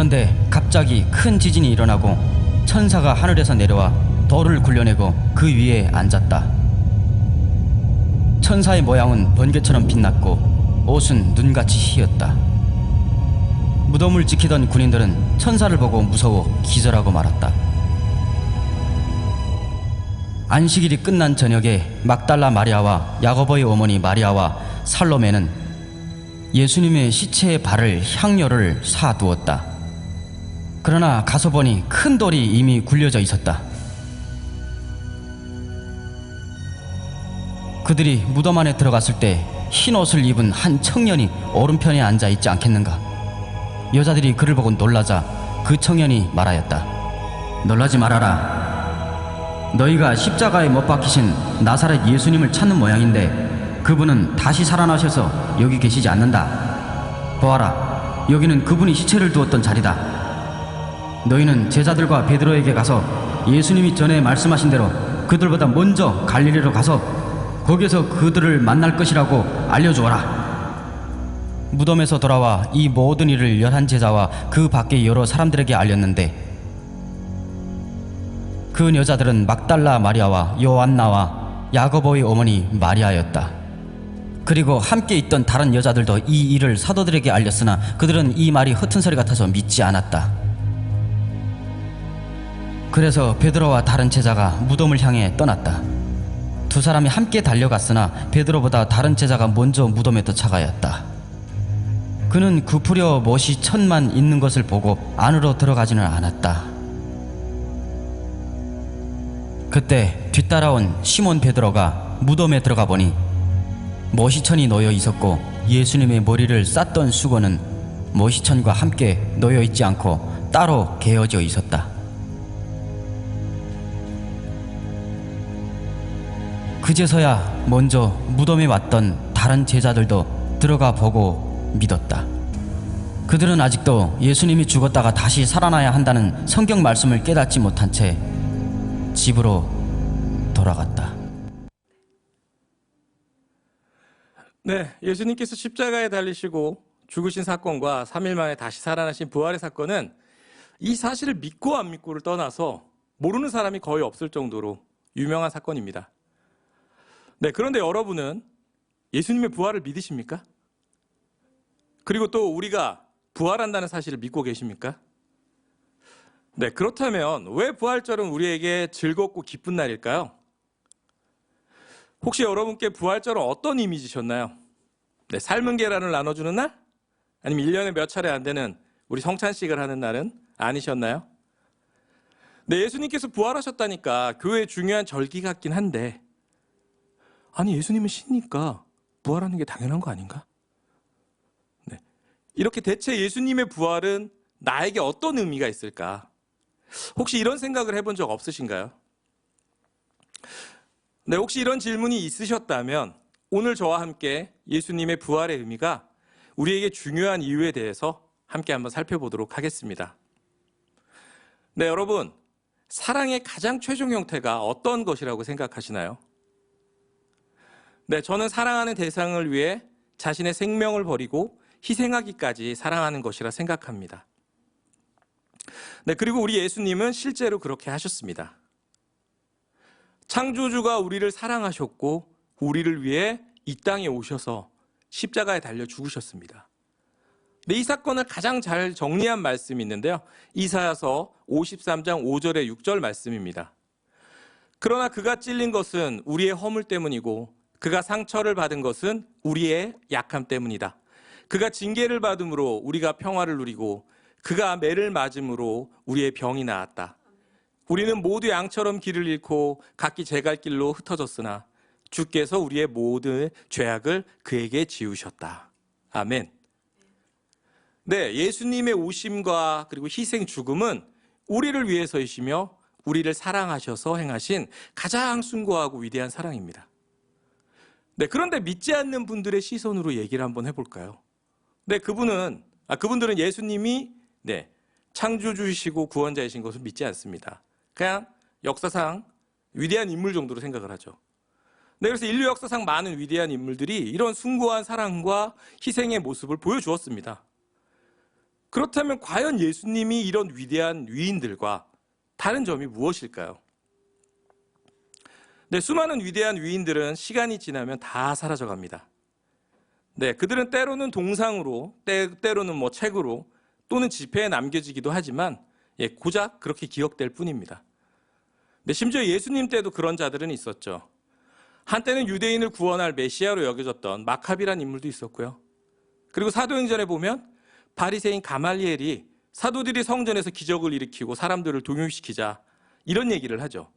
그런데 갑자기 큰 지진이 일어나고 천사가 하늘에서 내려와 돌을 굴려내고 그 위에 앉았다. 천사의 모양은 번개처럼 빛났고 옷은 눈같이 희었다. 무덤을 지키던 군인들은 천사를 보고 무서워 기절하고 말았다. 안식일이 끝난 저녁에 막달라 마리아와 야고보의 어머니 마리아와 살로메는 예수님의 시체에 바를 향료를 사두었다. 그러나 가서 보니 큰 돌이 이미 굴려져 있었다. 그들이 무덤 안에 들어갔을 때 흰 옷을 입은 한 청년이 오른편에 앉아 있지 않겠는가. 여자들이 그를 보고 놀라자 그 청년이 말하였다. 놀라지 말아라. 너희가 십자가에 못 박히신 나사렛 예수님을 찾는 모양인데 그분은 다시 살아나셔서 여기 계시지 않는다. 보아라, 여기는 그분이 시체를 두었던 자리다. 너희는 제자들과 베드로에게 가서 예수님이 전에 말씀하신 대로 그들보다 먼저 갈릴리로 가서 거기에서 그들을 만날 것이라고 알려주어라. 무덤에서 돌아와 이 모든 일을 11제자와 그 밖의 여러 사람들에게 알렸는데 그 여자들은 막달라 마리아와 요한나와 야고보의 어머니 마리아였다. 그리고 함께 있던 다른 여자들도 이 일을 사도들에게 알렸으나 그들은 이 말이 흩은 소리 같아서 믿지 않았다. 그래서 베드로와 다른 제자가 무덤을 향해 떠났다. 두 사람이 함께 달려갔으나 베드로보다 다른 제자가 먼저 무덤에 도착하였다. 그는 굽으려 못이 천만 있는 것을 보고 안으로 들어가지는 않았다. 그때 뒤따라온 시몬 베드로가 무덤에 들어가 보니 모시천이 놓여 있었고 예수님의 머리를 쌌던 수건은 모시천과 함께 놓여 있지 않고 따로 개어져 있었다. 그제서야 먼저 무덤에 왔던 다른 제자들도 들어가 보고 믿었다. 그들은 아직도 예수님이 죽었다가 다시 살아나야 한다는 성경 말씀을 깨닫지 못한 채 집으로 돌아갔다. 네, 예수님께서 십자가에 달리시고 죽으신 사건과 3일 만에 다시 살아나신 부활의 사건은 이 사실을 믿고 안 믿고를 떠나서 모르는 사람이 거의 없을 정도로 유명한 사건입니다. 네, 그런데 여러분은 예수님의 부활을 믿으십니까? 그리고 또 우리가 부활한다는 사실을 믿고 계십니까? 네, 그렇다면 왜 부활절은 우리에게 즐겁고 기쁜 날일까요? 혹시 여러분께 부활절은 어떤 이미지셨나요? 네, 삶은 계란을 나눠주는 날? 아니면 1년에 몇 차례 안 되는 우리 성찬식을 하는 날은 아니셨나요? 네, 예수님께서 부활하셨다니까 교회의 중요한 절기 같긴 한데 아니 예수님은 신이니까 부활하는 게 당연한 거 아닌가? 네, 이렇게 대체 예수님의 부활은 나에게 어떤 의미가 있을까? 혹시 이런 생각을 해본 적 없으신가요? 네, 혹시 이런 질문이 있으셨다면 오늘 저와 함께 예수님의 부활의 의미가 우리에게 중요한 이유에 대해서 함께 한번 살펴보도록 하겠습니다. 네, 여러분, 사랑의 가장 최종 형태가 어떤 것이라고 생각하시나요? 네, 저는 사랑하는 대상을 위해 자신의 생명을 버리고 희생하기까지 사랑하는 것이라 생각합니다. 네, 그리고 우리 예수님은 실제로 그렇게 하셨습니다. 창조주가 우리를 사랑하셨고 우리를 위해 이 땅에 오셔서 십자가에 달려 죽으셨습니다. 네, 이 사건을 가장 잘 정리한 말씀이 있는데요. 이사야서 53장 5절에 6절 말씀입니다. 그러나 그가 찔린 것은 우리의 허물 때문이고 그가 상처를 받은 것은 우리의 약함 때문이다. 그가 징계를 받음으로 우리가 평화를 누리고 그가 매를 맞음으로 우리의 병이 나았다. 우리는 모두 양처럼 길을 잃고 각기 제갈 길로 흩어졌으나 주께서 우리의 모든 죄악을 그에게 지우셨다. 아멘. 네, 예수님의 오심과 그리고 희생 죽음은 우리를 위해서이시며 우리를 사랑하셔서 행하신 가장 숭고하고 위대한 사랑입니다. 네, 그런데 믿지 않는 분들의 시선으로 얘기를 한번 해볼까요? 네, 그분들은 예수님이 창조주이시고 구원자이신 것을 믿지 않습니다. 그냥 역사상 위대한 인물 정도로 생각을 하죠. 네, 그래서 인류 역사상 많은 위대한 인물들이 이런 숭고한 사랑과 희생의 모습을 보여주었습니다. 그렇다면 과연 예수님이 이런 위대한 위인들과 다른 점이 무엇일까요? 네, 수많은 위대한 위인들은 시간이 지나면 다 사라져갑니다. 네, 그들은 때로는 동상으로, 때로는 뭐 책으로 또는 지폐에 남겨지기도 하지만 고작 그렇게 기억될 뿐입니다. 네, 심지어 예수님 때도 그런 자들은 있었죠. 한때는 유대인을 구원할 메시아로 여겨졌던 마카비란 인물도 있었고요. 그리고 사도행전에 보면 바리새인 가말리엘이 사도들이 성전에서 기적을 일으키고 사람들을 동요시키자 이런 얘기를 하죠.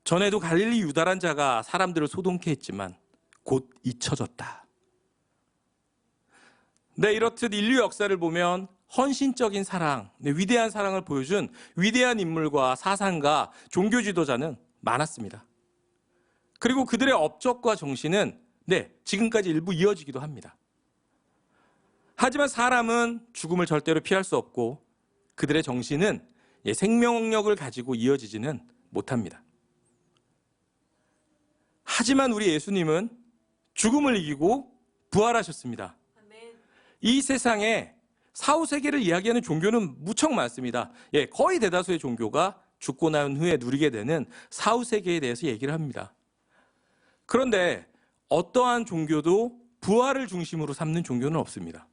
전에도 갈릴리 유다란 자가 사람들을 소동케 했지만 곧 잊혀졌다. 네, 이렇듯 인류 역사를 보면 헌신적인 사랑, 위대한 사랑을 보여준 위대한 인물과 사상가, 종교 지도자는 많았습니다. 그리고 그들의 업적과 정신은 지금까지 일부 이어지기도 합니다. 하지만 사람은 죽음을 절대로 피할 수 없고 그들의 정신은 생명력을 가지고 이어지지는 못합니다. 하지만 우리 예수님은 죽음을 이기고 부활하셨습니다. 이 세상에 사후세계를 이야기하는 종교는 무척 많습니다. 거의 대다수의 종교가 죽고 난 후에 누리게 되는 사후세계에 대해서 얘기를 합니다. 그런데 어떠한 종교도 부활을 중심으로 삼는 종교는 없습니다.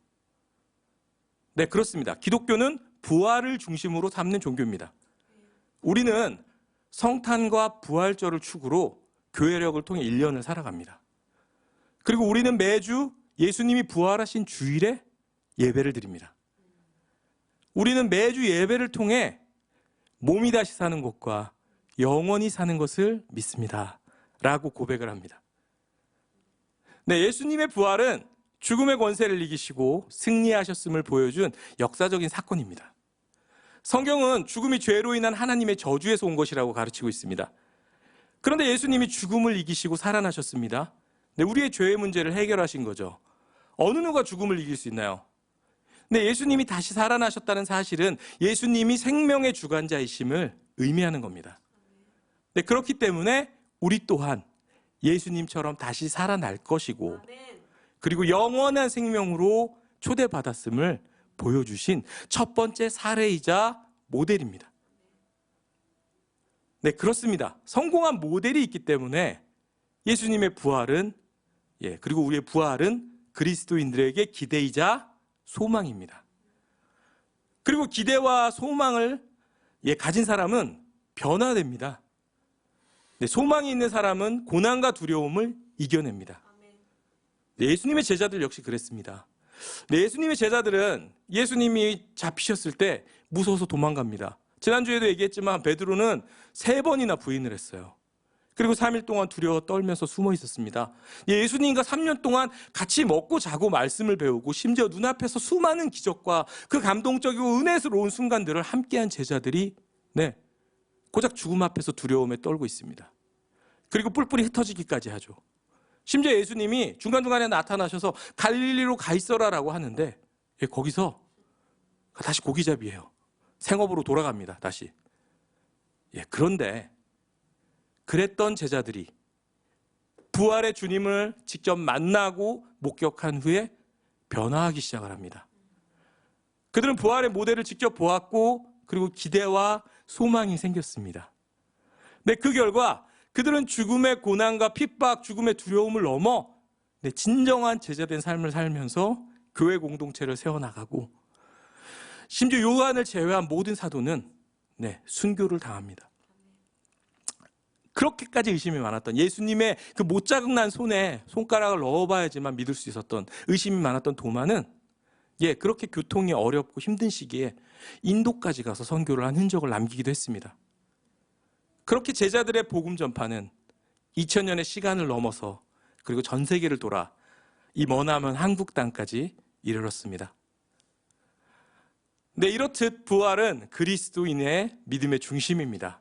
네, 그렇습니다. 기독교는 부활을 중심으로 삼는 종교입니다. 우리는 성탄과 부활절을 축으로 교회력을 통해 1년을 살아갑니다. 그리고 우리는 매주 예수님이 부활하신 주일에 예배를 드립니다. 우리는 매주 예배를 통해 몸이 다시 사는 것과 영원히 사는 것을 믿습니다. 라고 고백을 합니다. 네, 예수님의 부활은 죽음의 권세를 이기시고 승리하셨음을 보여준 역사적인 사건입니다. 성경은 죽음이 죄로 인한 하나님의 저주에서 온 것이라고 가르치고 있습니다. 그런데 예수님이 죽음을 이기시고 살아나셨습니다. 네, 우리의 죄의 문제를 해결하신 거죠. 어느 누가 죽음을 이길 수 있나요? 네, 예수님이 다시 살아나셨다는 사실은 예수님이 생명의 주관자이심을 의미하는 겁니다. 네, 그렇기 때문에 우리 또한 예수님처럼 다시 살아날 것이고 그리고 영원한 생명으로 초대받았음을 보여주신 첫 번째 사례이자 모델입니다. 네, 그렇습니다. 성공한 모델이 있기 때문에 예수님의 부활은 그리고 우리의 부활은 그리스도인들에게 기대이자 소망입니다. 그리고 기대와 소망을 가진 사람은 변화됩니다. 네, 소망이 있는 사람은 고난과 두려움을 이겨냅니다. 네, 예수님의 제자들 역시 그랬습니다. 네, 예수님의 제자들은 예수님이 잡히셨을 때 무서워서 도망갑니다. 지난주에도 얘기했지만 베드로는 3번이나 부인을 했어요. 그리고 3일 동안 두려워 떨면서 숨어 있었습니다. 예수님과 3년 동안 같이 먹고 자고 말씀을 배우고 심지어 눈앞에서 수많은 기적과 그 감동적이고 은혜스러운 순간들을 함께한 제자들이 고작 죽음 앞에서 두려움에 떨고 있습니다. 그리고 뿔뿔이 흩어지기까지 하죠. 심지어 예수님이 중간중간에 나타나셔서 갈릴리로 가 있어라라고 하는데 거기서 다시 고기잡이에요. 생업으로 돌아갑니다. 다시. 그런데 그랬던 제자들이 부활의 주님을 직접 만나고 목격한 후에 변화하기 시작을 합니다. 그들은 부활의 모델을 직접 보았고 그리고 기대와 소망이 생겼습니다. 네, 그 결과 그들은 죽음의 고난과 핍박, 죽음의 두려움을 넘어 진정한 제자된 삶을 살면서 교회 공동체를 세워나가고 심지어 요한을 제외한 모든 사도는 순교를 당합니다. 그렇게까지 의심이 많았던 예수님의 그 못자국난 손에 손가락을 넣어봐야지만 믿을 수 있었던 의심이 많았던 도마는 그렇게 교통이 어렵고 힘든 시기에 인도까지 가서 선교를 한 흔적을 남기기도 했습니다. 그렇게 제자들의 복음 전파는 2000년의 시간을 넘어서 그리고 전 세계를 돌아 이 머나먼 한국 땅까지 이르렀습니다. 네, 이렇듯 부활은 그리스도인의 믿음의 중심입니다.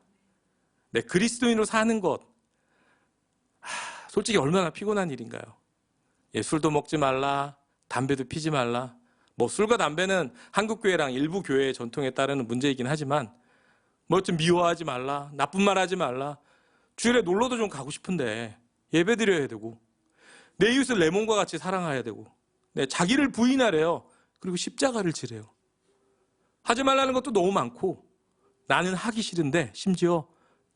네, 그리스도인으로 사는 것 솔직히 얼마나 피곤한 일인가요? 술도 먹지 말라, 담배도 피지 말라. 술과 담배는 한국 교회랑 일부 교회의 전통에 따르는 문제이긴 하지만 좀 미워하지 말라, 나쁜 말 하지 말라. 주일에 놀러도 좀 가고 싶은데 예배 드려야 되고 내 이웃을 내 몸과 같이 사랑해야 되고 자기를 부인하래요. 그리고 십자가를 지래요. 하지 말라는 것도 너무 많고 나는 하기 싫은데 심지어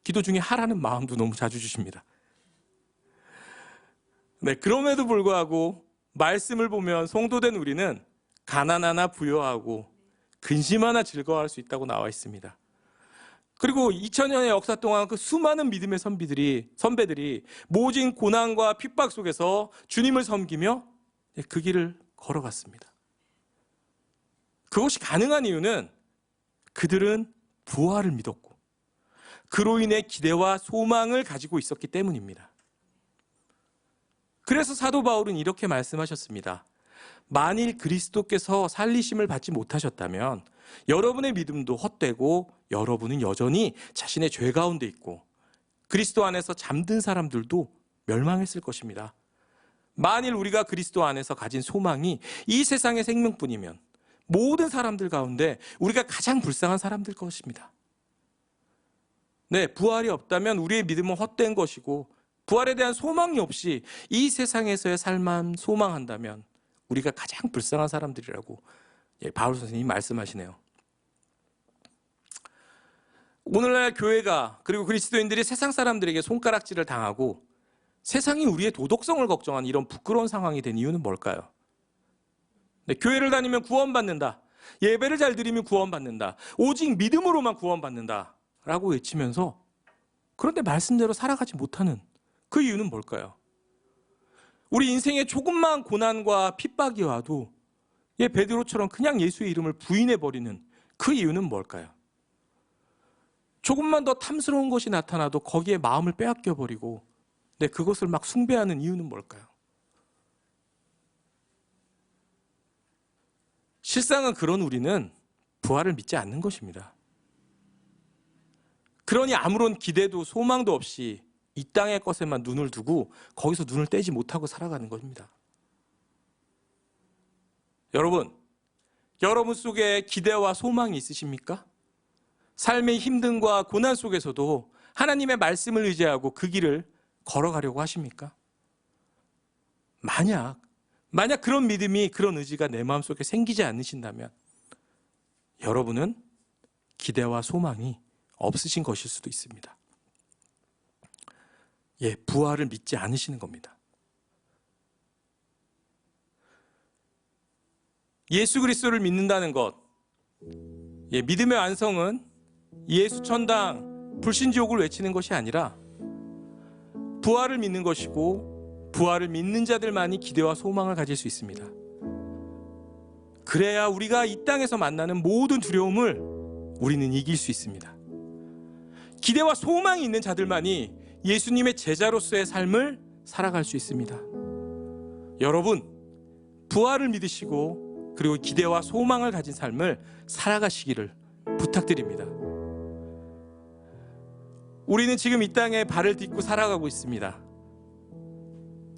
기도 중에 하라는 마음도 너무 자주 주십니다. 네, 그럼에도 불구하고 말씀을 보면 성도된 우리는 가난하나 부여하고 근심하나 즐거워할 수 있다고 나와 있습니다. 그리고 2000년의 역사 동안 그 수많은 믿음의 선배들이 모진 고난과 핍박 속에서 주님을 섬기며 그 길을 걸어갔습니다. 그것이 가능한 이유는 그들은 부활을 믿었고 그로 인해 기대와 소망을 가지고 있었기 때문입니다. 그래서 사도 바울은 이렇게 말씀하셨습니다. 만일 그리스도께서 살리심을 받지 못하셨다면 여러분의 믿음도 헛되고 여러분은 여전히 자신의 죄 가운데 있고 그리스도 안에서 잠든 사람들도 멸망했을 것입니다. 만일 우리가 그리스도 안에서 가진 소망이 이 세상의 생명뿐이면 모든 사람들 가운데 우리가 가장 불쌍한 사람들 것입니다. 네, 부활이 없다면 우리의 믿음은 헛된 것이고 부활에 대한 소망이 없이 이 세상에서의 삶만 소망한다면 우리가 가장 불쌍한 사람들이라고 바울 선생님이 말씀하시네요. 오늘날 교회가 그리고 그리스도인들이 세상 사람들에게 손가락질을 당하고 세상이 우리의 도덕성을 걱정하는 이런 부끄러운 상황이 된 이유는 뭘까요? 네, 교회를 다니면 구원받는다. 예배를 잘 드리면 구원받는다. 오직 믿음으로만 구원받는다 라고 외치면서 그런데 말씀대로 살아가지 못하는 그 이유는 뭘까요? 우리 인생에 조금만 고난과 핍박이 와도 베드로처럼 그냥 예수의 이름을 부인해버리는 그 이유는 뭘까요? 조금만 더 탐스러운 것이 나타나도 거기에 마음을 빼앗겨버리고 그것을 막 숭배하는 이유는 뭘까요? 실상은 그런 우리는 부활을 믿지 않는 것입니다. 그러니 아무런 기대도 소망도 없이 이 땅의 것에만 눈을 두고 거기서 눈을 떼지 못하고 살아가는 것입니다. 여러분 속에 기대와 소망이 있으십니까? 삶의 힘듦과 고난 속에서도 하나님의 말씀을 의지하고 그 길을 걸어가려고 하십니까? 만약 그런 믿음이 그런 의지가 내 마음속에 생기지 않으신다면 여러분은 기대와 소망이 없으신 것일 수도 있습니다. 부활을 믿지 않으시는 겁니다. 예수 그리스도를 믿는다는 것, 믿음의 완성은 예수 천당 불신지옥을 외치는 것이 아니라 부활을 믿는 것이고 부활을 믿는 자들만이 기대와 소망을 가질 수 있습니다. 그래야 우리가 이 땅에서 만나는 모든 두려움을 우리는 이길 수 있습니다. 기대와 소망이 있는 자들만이 예수님의 제자로서의 삶을 살아갈 수 있습니다. 여러분, 부활을 믿으시고 그리고 기대와 소망을 가진 삶을 살아가시기를 부탁드립니다. 우리는 지금 이 땅에 발을 딛고 살아가고 있습니다.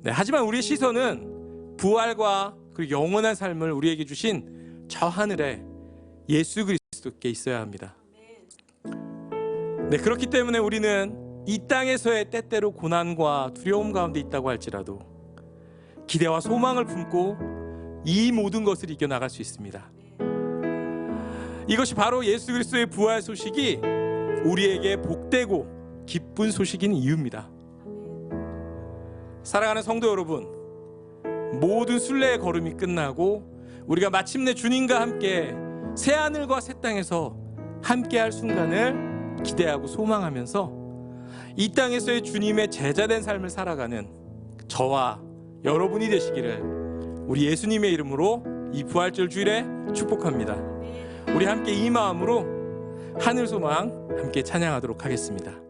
하지만 우리의 시선은 부활과 그리고 영원한 삶을 우리에게 주신 저 하늘에 예수 그리스도께 있어야 합니다. 그렇기 때문에 우리는 이 땅에서의 때때로 고난과 두려움 가운데 있다고 할지라도 기대와 소망을 품고 이 모든 것을 이겨나갈 수 있습니다. 이것이 바로 예수 그리스도의 부활 소식이 우리에게 복되고 기쁜 소식인 이유입니다. 사랑하는 성도 여러분, 모든 순례의 걸음이 끝나고 우리가 마침내 주님과 함께 새하늘과 새 땅에서 함께할 순간을 기대하고 소망하면서 이 땅에서의 주님의 제자된 삶을 살아가는 저와 여러분이 되시기를 우리 예수님의 이름으로 이 부활절 주일에 축복합니다. 우리 함께 이 마음으로 하늘 소망 함께 찬양하도록 하겠습니다.